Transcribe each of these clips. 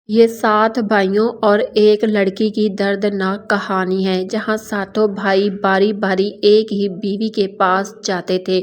یہ 7 بھائیوں اور ایک لڑکی کی دردناک کہانی ہے جہاں ساتوں بھائی باری باری ایک ہی بیوی کے پاس جاتے تھے۔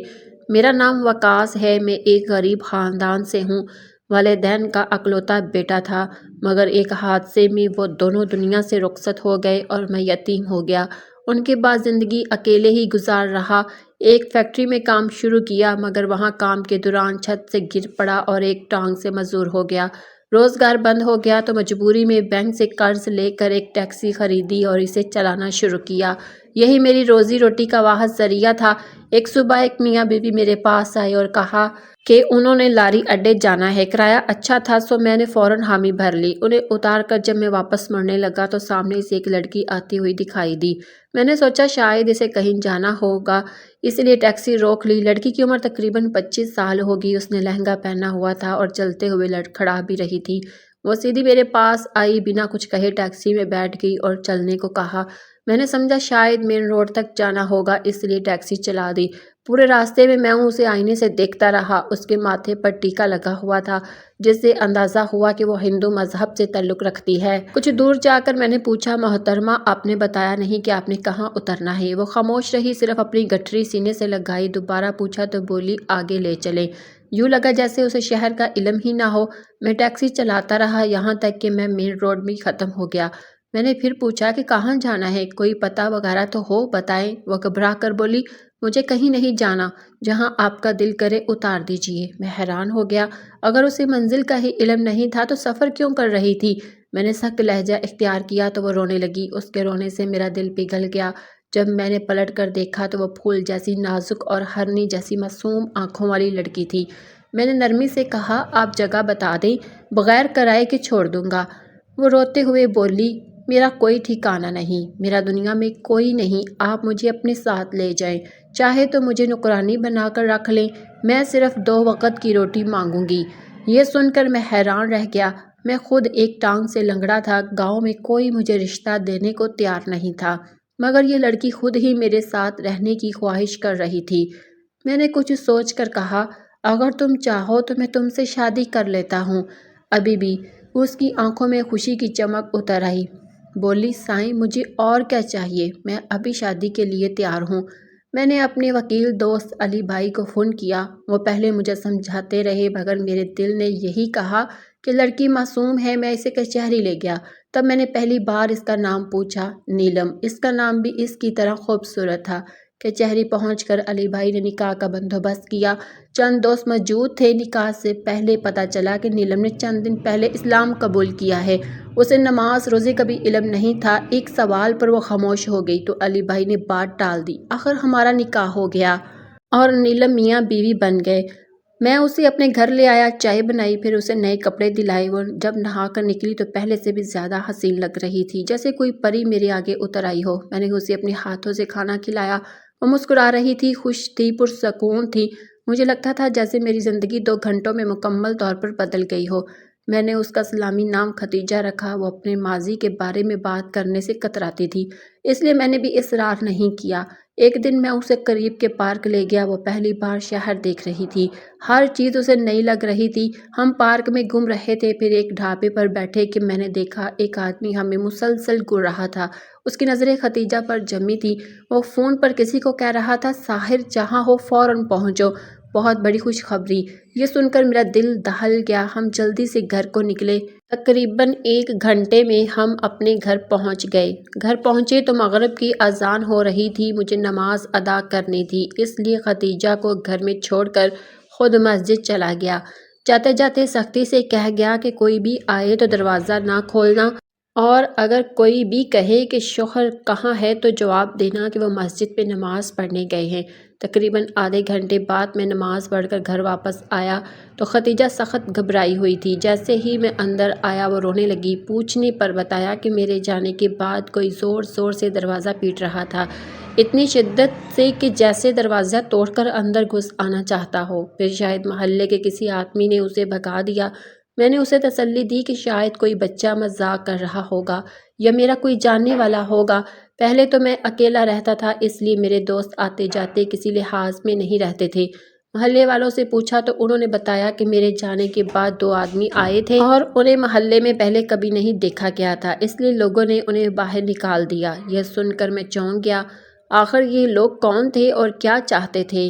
میرا نام وقاص ہے، میں ایک غریب خاندان سے ہوں۔ والدین کا اکلوتا بیٹا تھا، مگر ایک حادثے میں وہ دونوں دنیا سے رخصت ہو گئے اور میں یتیم ہو گیا۔ ان کے بعد زندگی اکیلے ہی گزار رہا۔ ایک فیکٹری میں کام شروع کیا، مگر وہاں کام کے دوران چھت سے گر پڑا اور ایک ٹانگ سے معذور ہو گیا۔ روزگار بند ہو گیا تو مجبوری میں بینک سے قرض لے کر ایک ٹیکسی خریدی اور اسے چلانا شروع کیا۔ یہی میری روزی روٹی کا واحد ذریعہ تھا۔ ایک صبح ایک میاں بیوی میرے پاس آئے اور کہا کہ انہوں نے لاری اڈے جانا ہے۔ کرایہ اچھا تھا سو میں نے فوراً حامی بھر لی۔ انہیں اتار کر جب میں واپس مڑنے لگا تو سامنے سے ایک لڑکی آتی ہوئی دکھائی دی۔ میں نے سوچا شاید اسے کہیں جانا ہوگا، اس لیے ٹیکسی روک لی۔ لڑکی کی عمر تقریباً 25 سال ہوگی۔ اس نے لہنگا پہنا ہوا تھا اور چلتے ہوئے لڑکھڑا بھی رہی تھی۔ وہ سیدھی میرے پاس آئی، بنا کچھ کہے ٹیکسی میں بیٹھ گئی اور چلنے کو کہا۔ میں نے سمجھا شاید مین روڈ تک جانا ہوگا، اس لیے ٹیکسی چلا دی۔ پورے راستے میں اسے آئینے سے دیکھتا رہا۔ اس کے ماتھے پر ٹیکا لگا ہوا تھا، جس سے اندازہ ہوا کہ وہ ہندو مذہب سے تعلق رکھتی ہے۔ کچھ دور جا کر میں نے پوچھا، محترمہ آپ نے بتایا نہیں کہ آپ نے کہاں اترنا ہے؟ وہ خاموش رہی، صرف اپنی گٹھری سینے سے لگائی۔ دوبارہ پوچھا تو بولی آگے لے چلیں۔ یوں لگا جیسے اسے شہر کا علم ہی نہ ہو۔ میں ٹیکسی چلاتا رہا یہاں تک کہ میں مین روڈ میں ختم ہو گیا۔ میں نے پھر پوچھا کہ کہاں جانا ہے، کوئی پتہ وغیرہ تو ہو، بتائیں۔ وہ گھبرا کر بولی مجھے کہیں نہیں جانا، جہاں آپ کا دل کرے اتار دیجیے۔ میں حیران ہو گیا، اگر اسے منزل کا ہی علم نہیں تھا تو سفر کیوں کر رہی تھی؟ میں نے سخت لہجہ اختیار کیا تو وہ رونے لگی۔ اس کے رونے سے میرا دل پگھل گیا۔ جب میں نے پلٹ کر دیکھا تو وہ پھول جیسی نازک اور ہرنی جیسی معصوم آنکھوں والی لڑکی تھی۔ میں نے نرمی سے کہا آپ جگہ بتا دیں، بغیر کرائے کے چھوڑ دوں گا۔ وہ روتے ہوئے بولی میرا کوئی ٹھکانہ نہیں، میرا دنیا میں کوئی نہیں، آپ مجھے اپنے ساتھ لے جائیں، چاہے تو مجھے نوکرانی بنا کر رکھ لیں، میں صرف 2 وقت کی روٹی مانگوں گی۔ یہ سن کر میں حیران رہ گیا۔ میں خود ایک ٹانگ سے لنگڑا تھا، گاؤں میں کوئی مجھے رشتہ دینے کو تیار نہیں تھا، مگر یہ لڑکی خود ہی میرے ساتھ رہنے کی خواہش کر رہی تھی۔ میں نے کچھ سوچ کر کہا اگر تم چاہو تو میں تم سے شادی کر لیتا ہوں۔ ابھی بھی اس کی آنکھوں میں خوشی کی چمک اتر آئی۔ بولی سائیں مجھے اور کیا چاہیے، میں ابھی شادی کے لیے تیار ہوں۔ میں نے اپنے وکیل دوست علی بھائی کو فون کیا۔ وہ پہلے مجھے سمجھاتے رہے، مگر میرے دل نے یہی کہا کہ لڑکی معصوم ہے۔ میں اسے کچہری لے گیا۔ تب میں نے پہلی بار اس کا نام پوچھا، نیلم۔ اس کا نام بھی اس کی طرح خوبصورت تھا۔ کچہری پہنچ کر علی بھائی نے نکاح کا بندوبست کیا۔ چند دوست موجود تھے۔ نکاح سے پہلے پتہ چلا کہ نیلم نے چند دن پہلے اسلام قبول کیا ہے۔ اسے نماز روزے کا بھی علم نہیں تھا۔ ایک سوال پر وہ خاموش ہو گئی تو علی بھائی نے بات ٹال دی، آخر ہمارا نکاح ہو گیا اور نیلم میاں بیوی بن گئے۔ میں اسے اپنے گھر لے آیا، چائے بنائی، پھر اسے نئے کپڑے دلائے۔ وہ جب نہا کر نکلی تو پہلے سے بھی زیادہ حسین لگ رہی تھی، جیسے کوئی پری میرے آگے اتر آئی ہو۔ میں نے اسے اپنے ہاتھوں سے کھانا کھلایا۔ وہ مسکرا رہی تھی، خوش تھی، پرسکون تھی۔ مجھے لگتا تھا جیسے میری زندگی 2 گھنٹوں میں مکمل طور پر بدل گئی ہو۔ میں نے اس کا اسلامی نام ختیجہ رکھا۔ وہ اپنے ماضی کے بارے میں بات کرنے سے کتراتی تھی، اس لیے میں نے بھی اصرار نہیں کیا۔ ایک دن میں اسے قریب کے پارک لے گیا۔ وہ پہلی بار شہر دیکھ رہی تھی، ہر چیز اسے نئی لگ رہی تھی۔ ہم پارک میں گھوم رہے تھے، پھر ایک ڈھابے پر بیٹھے کہ میں نے دیکھا ایک آدمی ہمیں مسلسل گھور رہا تھا۔ اس کی نظریں ختیجہ پر جمی تھی۔ وہ فون پر کسی کو کہہ رہا تھا ساحر جہاں ہو فوراً پہنچو، بہت بڑی خوشخبری۔ یہ سن کر میرا دل دہل گیا۔ ہم جلدی سے گھر کو نکلے۔ تقریباً 1 گھنٹے میں ہم اپنے گھر پہنچ گئے۔ گھر پہنچے تو مغرب کی اذان ہو رہی تھی۔ مجھے نماز ادا کرنی تھی، اس لیے ختیجہ کو گھر میں چھوڑ کر خود مسجد چلا گیا۔ جاتے جاتے سختی سے کہہ گیا کہ کوئی بھی آئے تو دروازہ نہ کھولنا، اور اگر کوئی بھی کہے کہ شوہر کہاں ہے تو جواب دینا کہ وہ مسجد میں نماز پڑھنے گئے ہیں۔ تقریباً آدھے گھنٹے بعد میں نماز پڑھ کر گھر واپس آیا تو ختیجہ سخت گھبرائی ہوئی تھی۔ جیسے ہی میں اندر آیا وہ رونے لگی۔ پوچھنے پر بتایا کہ میرے جانے کے بعد کوئی زور زور سے دروازہ پیٹ رہا تھا، اتنی شدت سے کہ جیسے دروازہ توڑ کر اندر گھس آنا چاہتا ہو۔ پھر شاید محلے کے کسی آدمی نے اسے بھگا دیا۔ میں نے اسے تسلی دی کہ شاید کوئی بچہ مذاق کر رہا ہوگا یا میرا کوئی جاننے والا ہوگا۔ پہلے تو میں اکیلا رہتا تھا، اس لیے میرے دوست آتے جاتے کسی لحاظ میں نہیں رہتے تھے، محلے والوں سے پوچھا تو انہوں نے بتایا کہ میرے جانے کے بعد 2 آدمی آئے تھے اور انہیں محلے میں پہلے کبھی نہیں دیکھا گیا تھا، اس لیے لوگوں نے انہیں باہر نکال دیا۔ یہ سن کر میں چونک گیا۔ آخر یہ لوگ کون تھے اور کیا چاہتے تھے؟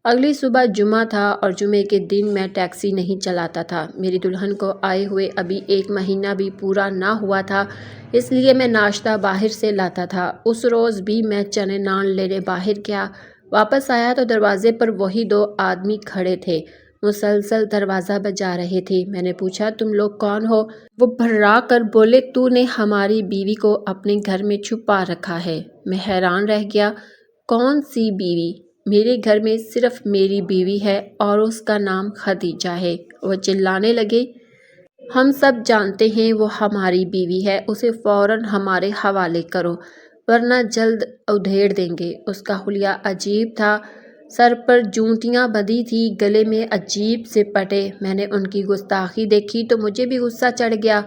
اگلی صبح جمعہ تھا اور جمعے کے دن میں ٹیکسی نہیں چلاتا تھا۔ میری دلہن کو آئے ہوئے ابھی 1 مہینہ بھی پورا نہ ہوا تھا، اس لیے میں ناشتہ باہر سے لاتا تھا۔ اس روز بھی میں چنے نان لینے باہر گیا۔ واپس آیا تو دروازے پر وہی 2 آدمی کھڑے تھے، مسلسل دروازہ بجا رہے تھے۔ میں نے پوچھا تم لوگ کون ہو؟ وہ بھرا کر بولے تو نے ہماری بیوی کو اپنے گھر میں چھپا رکھا ہے۔ میں حیران رہ گیا، کون سی بیوی؟ میرے گھر میں صرف میری بیوی ہے اور اس کا نام خدیجہ ہے۔ وہ چلانے لگے، ہم سب جانتے ہیں وہ ہماری بیوی ہے، اسے فوراً ہمارے حوالے کرو ورنہ جلد ادھیڑ دیں گے۔ اس کا حلیہ عجیب تھا، سر پر جوتیاں بندھی تھی، گلے میں عجیب سے پٹے۔ میں نے ان کی گستاخی دیکھی تو مجھے بھی غصہ چڑھ گیا۔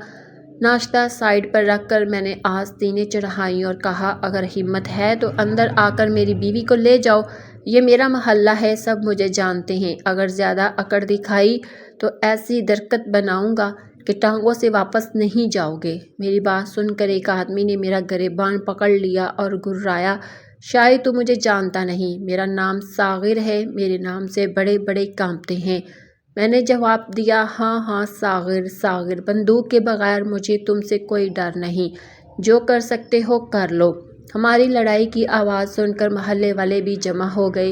ناشتہ سائیڈ پر رکھ کر میں نے آستینیں چڑھائیں اور کہا اگر ہمت ہے تو اندر آ کر میری بیوی کو لے جاؤ، یہ میرا محلہ ہے، سب مجھے جانتے ہیں، اگر زیادہ اکڑ دکھائی تو ایسی درکت بناؤں گا کہ ٹانگوں سے واپس نہیں جاؤ گے۔ میری بات سن کر ایک آدمی نے میرا گریبان پکڑ لیا اور گھرایا، شاید تو مجھے جانتا نہیں، میرا نام صاغر ہے، میرے نام سے بڑے بڑے کانپتے ہیں۔ میں نے جواب دیا ہاں ہاں صاغر صاغر، بندوق کے بغیر مجھے تم سے کوئی ڈر نہیں، جو کر سکتے ہو کر لو۔ ہماری لڑائی کی آواز سن کر محلے والے بھی جمع ہو گئے،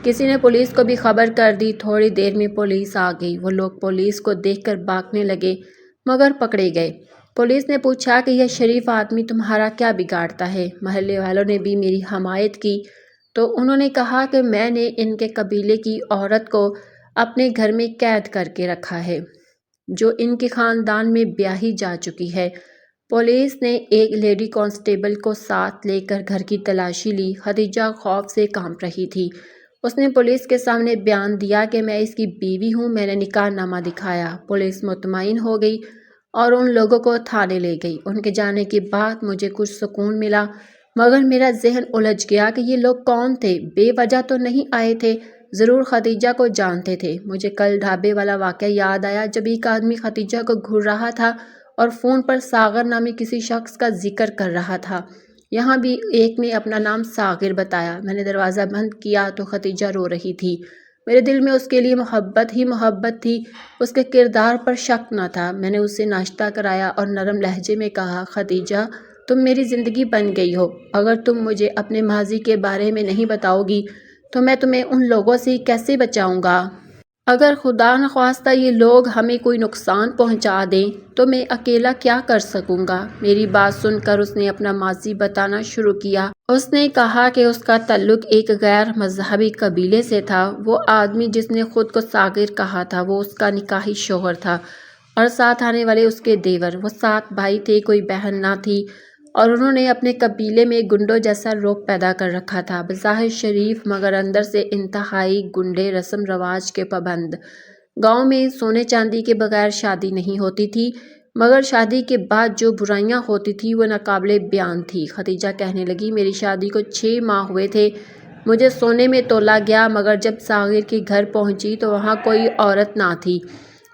کسی نے پولیس کو بھی خبر کر دی۔ تھوڑی دیر میں پولیس آ گئی، وہ لوگ پولیس کو دیکھ کر بھاگنے لگے مگر پکڑے گئے۔ پولیس نے پوچھا کہ یہ شریف آدمی تمہارا کیا بگاڑتا ہے؟ محلے والوں نے بھی میری حمایت کی تو انہوں نے کہا کہ میں نے ان کے قبیلے کی عورت کو اپنے گھر میں قید کر کے رکھا ہے جو ان کے خاندان میں بیاہی جا چکی ہے۔ پولیس نے ایک لیڈی کانسٹیبل کو ساتھ لے کر گھر کی تلاشی لی۔ خدیجہ خوف سے کانپ رہی تھی۔ اس نے پولیس کے سامنے بیان دیا کہ میں اس کی بیوی ہوں، میں نے نکاح نامہ دکھایا۔ پولیس مطمئن ہو گئی اور ان لوگوں کو تھانے لے گئی۔ ان کے جانے کے بعد مجھے کچھ سکون ملا، مگر میرا ذہن الجھ گیا کہ یہ لوگ کون تھے؟ بے وجہ تو نہیں آئے تھے، ضرور خدیجہ کو جانتے تھے۔ مجھے کل ڈھابے والا واقعہ یاد آیا جب ایک آدمی خدیجہ کو گھور رہا تھا اور فون پر صاغر نامی کسی شخص کا ذکر کر رہا تھا۔ یہاں بھی ایک نے اپنا نام صاغر بتایا۔ میں نے دروازہ بند کیا تو خدیجہ رو رہی تھی۔ میرے دل میں اس کے لیے محبت ہی محبت تھی، اس کے کردار پر شک نہ تھا۔ میں نے اسے ناشتہ کرایا اور نرم لہجے میں کہا خدیجہ تم میری زندگی بن گئی ہو، اگر تم مجھے اپنے ماضی کے بارے میں نہیں بتاؤ گی تو میں تمہیں ان لوگوں سے کیسے بچاؤں گا؟ اگر خدا نخواستہ یہ لوگ ہمیں کوئی نقصان پہنچا دیں تو میں اکیلا کیا کر سکوں گا؟ میری بات سن کر اس نے اپنا ماضی بتانا شروع کیا۔ اس نے کہا کہ اس کا تعلق ایک غیر مذہبی قبیلے سے تھا۔ وہ آدمی جس نے خود کو صاغر کہا تھا وہ اس کا نکاحی شوہر تھا اور ساتھ آنے والے اس کے دیور۔ وہ 7 بھائی تھے، کوئی بہن نہ تھی اور انہوں نے اپنے قبیلے میں گنڈوں جیسا رعب پیدا کر رکھا تھا۔ بظاہر شریف مگر اندر سے انتہائی گنڈے، رسم رواج کے پابند۔ گاؤں میں سونے چاندی کے بغیر شادی نہیں ہوتی تھی، مگر شادی کے بعد جو برائیاں ہوتی تھی وہ ناقابل بیان تھی۔ خدیجہ کہنے لگی میری شادی کو 6 ماہ ہوئے تھے، مجھے سونے میں تولا گیا، مگر جب صاغر کے گھر پہنچی تو وہاں کوئی عورت نہ تھی۔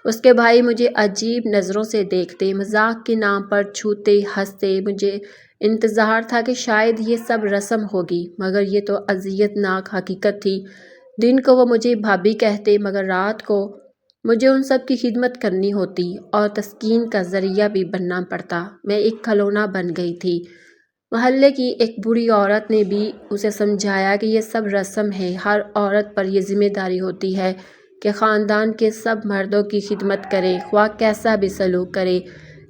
اس کے بھائی مجھے عجیب نظروں سے دیکھتے، مذاق کے نام پر چھوتے ہنستے۔ مجھے انتظار تھا کہ شاید یہ سب رسم ہوگی، مگر یہ تو اذیت ناک حقیقت تھی۔ دن کو وہ مجھے بھابھی کہتے، مگر رات کو مجھے ان سب کی خدمت کرنی ہوتی اور تسکین کا ذریعہ بھی بننا پڑتا۔ میں ایک کھلونا بن گئی تھی۔ محلے کی ایک بوڑھی عورت نے بھی اسے سمجھایا کہ یہ سب رسم ہے، ہر عورت پر یہ ذمہ داری ہوتی ہے کہ خاندان کے سب مردوں کی خدمت کرے، خواہ کیسا بھی سلوک کرے۔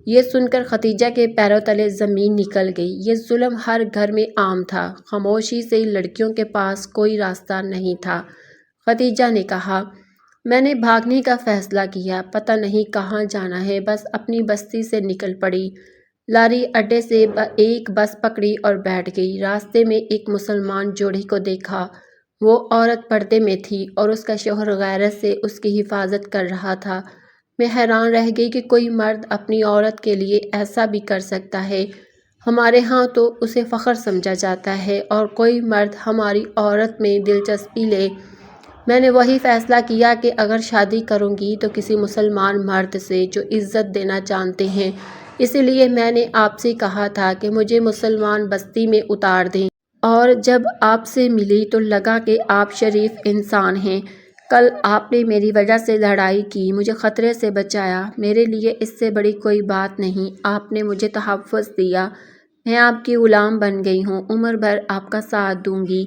یہ سن کر خدیجہ کے پیروں تلے زمین نکل گئی۔ یہ ظلم ہر گھر میں عام تھا، خاموشی سے لڑکیوں کے پاس کوئی راستہ نہیں تھا۔ خدیجہ نے کہا میں نے بھاگنے کا فیصلہ کیا، پتہ نہیں کہاں جانا ہے، بس اپنی بستی سے نکل پڑی۔ لاری اڈے سے ایک بس پکڑی اور بیٹھ گئی۔ راستے میں ایک مسلمان جوڑے کو دیکھا، وہ عورت پردے میں تھی اور اس کا شوہر غیرت سے اس کی حفاظت کر رہا تھا۔ میں حیران رہ گئی کہ کوئی مرد اپنی عورت کے لیے ایسا بھی کر سکتا ہے۔ ہمارے ہاں تو اسے فخر سمجھا جاتا ہے اور کوئی مرد ہماری عورت میں دلچسپی لے میں نے وہی فیصلہ کیا کہ اگر شادی کروں گی تو کسی مسلمان مرد سے جو عزت دینا جانتے ہیں، اسی لیے میں نے آپ سے کہا تھا کہ مجھے مسلمان بستی میں اتار دیں، اور جب آپ سے ملی تو لگا کہ آپ شریف انسان ہیں۔ کل آپ نے میری وجہ سے لڑائی کی، مجھے خطرے سے بچایا، میرے لیے اس سے بڑی کوئی بات نہیں۔ آپ نے مجھے تحفظ دیا، میں آپ کی غلام بن گئی ہوں، عمر بھر آپ کا ساتھ دوں گی۔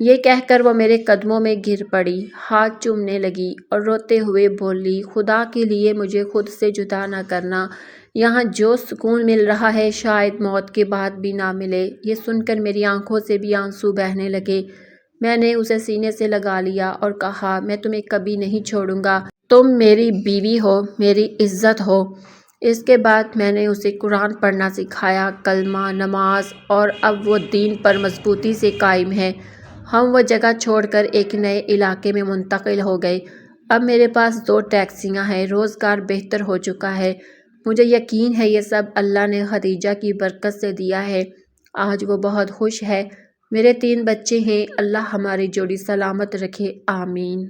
یہ کہہ کر وہ میرے قدموں میں گر پڑی، ہاتھ چومنے لگی اور روتے ہوئے بولی، خدا کے لیے مجھے خود سے جدا نہ کرنا، یہاں جو سکون مل رہا ہے شاید موت کے بعد بھی نہ ملے۔ یہ سن کر میری آنکھوں سے بھی آنسو بہنے لگے۔ میں نے اسے سینے سے لگا لیا اور کہا، میں تمہیں کبھی نہیں چھوڑوں گا، تم میری بیوی ہو، میری عزت ہو۔ اس کے بعد میں نے اسے قرآن پڑھنا سکھایا، کلمہ، نماز، اور اب وہ دین پر مضبوطی سے قائم ہے۔ ہم وہ جگہ چھوڑ کر ایک نئے علاقے میں منتقل ہو گئے۔ اب میرے پاس 2 ٹیکسیاں ہیں، روزگار بہتر ہو چکا ہے۔ مجھے یقین ہے یہ سب اللہ نے خدیجہ کی برکت سے دیا ہے۔ آج وہ بہت خوش ہے۔ میرے 3 بچے ہیں، اللہ ہماری جوڑی سلامت رکھے، آمین۔